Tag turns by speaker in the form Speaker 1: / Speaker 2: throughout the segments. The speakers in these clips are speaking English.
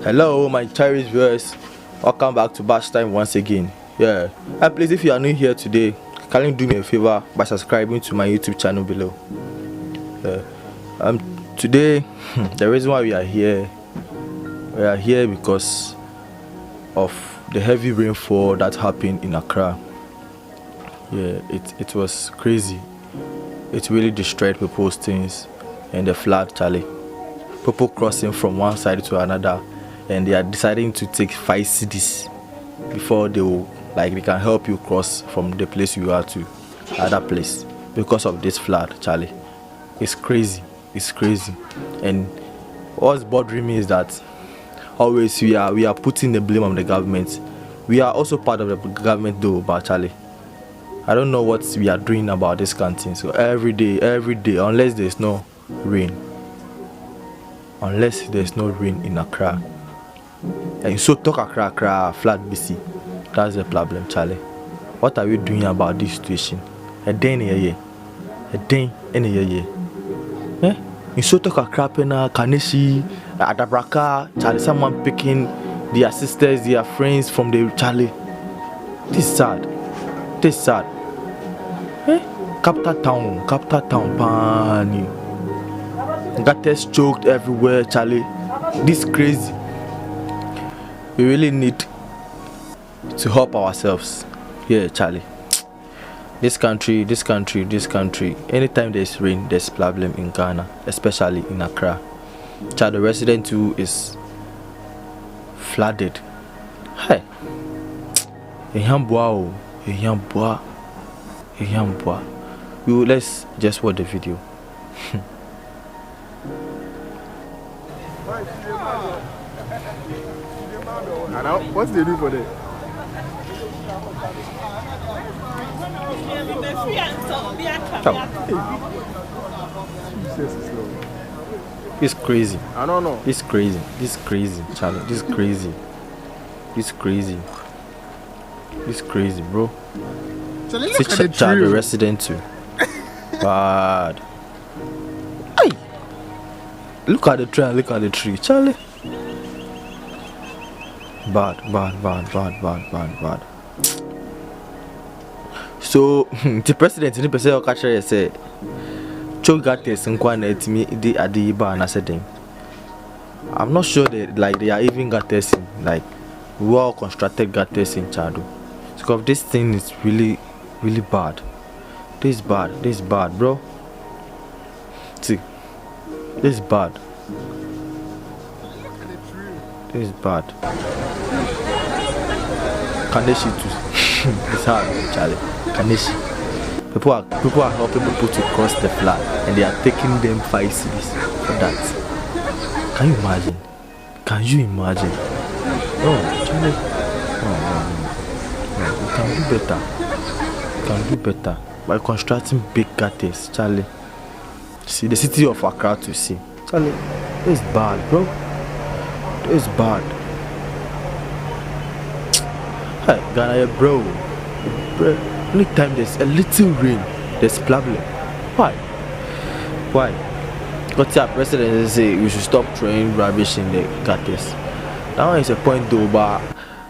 Speaker 1: Hello, my cherished viewers. Welcome back to Bash Time once again. Yeah, and please, if you are new here today, can you do me a favor by subscribing to my YouTube channel below? Today, the reason why we are here because of the heavy rainfall that happened in Accra. Yeah, it was crazy. It really destroyed people's things, and the flood, Charlie. People crossing from one side to another, and they are deciding to take 5 cities before they can help you cross from the place you are to other place because of this flood, Charlie. It's crazy. And what's bothering me is that always we are putting the blame on the government. We are also part of the government though, but Charlie, I don't know what we are doing about this country. So every day, unless there's no rain in Accra, and so talk Accra flat BC. That's the problem, Charlie. What are we doing about this situation? A day in a year. Eh? In so talk Accra, Pena, Kaneshi, Adabraka, Charlie, someone picking their sisters, their friends from the Charlie. This is sad. Eh? Capital town, pani. Gutters choked everywhere, Charlie. This crazy. We really need to help ourselves. Yeah, Charlie. This country. Anytime there's rain, there's problem in Ghana, especially in Accra. Child, the resident too is flooded. Hey. Let's just watch the video.
Speaker 2: What's they do for that?
Speaker 1: It's crazy.
Speaker 2: I don't know.
Speaker 1: It's crazy, Charlie. This crazy, bro.
Speaker 2: Charlie, look at the
Speaker 1: Child,
Speaker 2: tree.
Speaker 1: the resident too. Bad. Hey, look at the tree, Charlie. Bad. So the president in the person of Catcher said, "Choke got this and quite me the Adiba and I said them. I'm not sure that they are even got testing, well constructed got testing, Chado. Because this thing is really bad. This is bad, bro. See, this is bad. This is bad. Kaneshi too. It's hard, Charlie. Kaneshi. People are helping people to cross the flood, and they are taking them 5 cities for that. Can you imagine? No, Charlie. No. We can do better by constructing big gutters, Charlie. See the city of Accra to see, Charlie. This is bad, bro. This is bad. Hey, Ghana, bro. Anytime there's a little rain, there's problem. Why? Because our president say we should stop throwing rubbish in the gutters. That one is a point though, but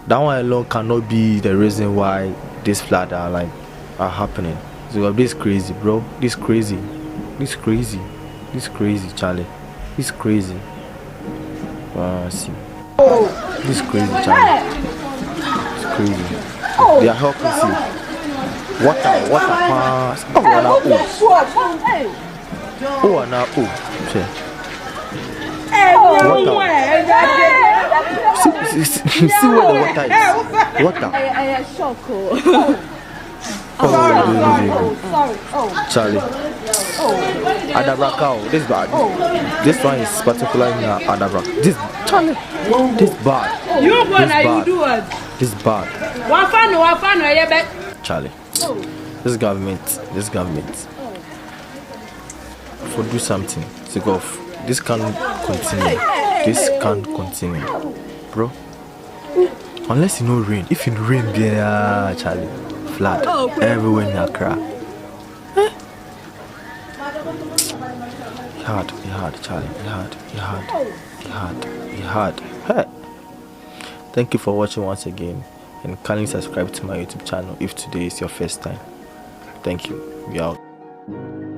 Speaker 1: that one alone cannot be the reason why this flood are happening. So this crazy, bro. This crazy, Charlie. This crazy. See. This crazy, Charlie. It's crazy. They are helping see. Water pass. See where the water is. Water. Charlie. Adabraka. This bad. This one is particularly Adabraka. This Charlie. This bad. This bad. Charlie. This government. For do something. This can't continue. Bro. Unless you know rain. If you rain, Charlie. Flood everywhere in Accra. Hard, Charlie. Hard. Hey. Thank you for watching once again, and kindly subscribe to my YouTube channel if today is your first time. Thank you. We out.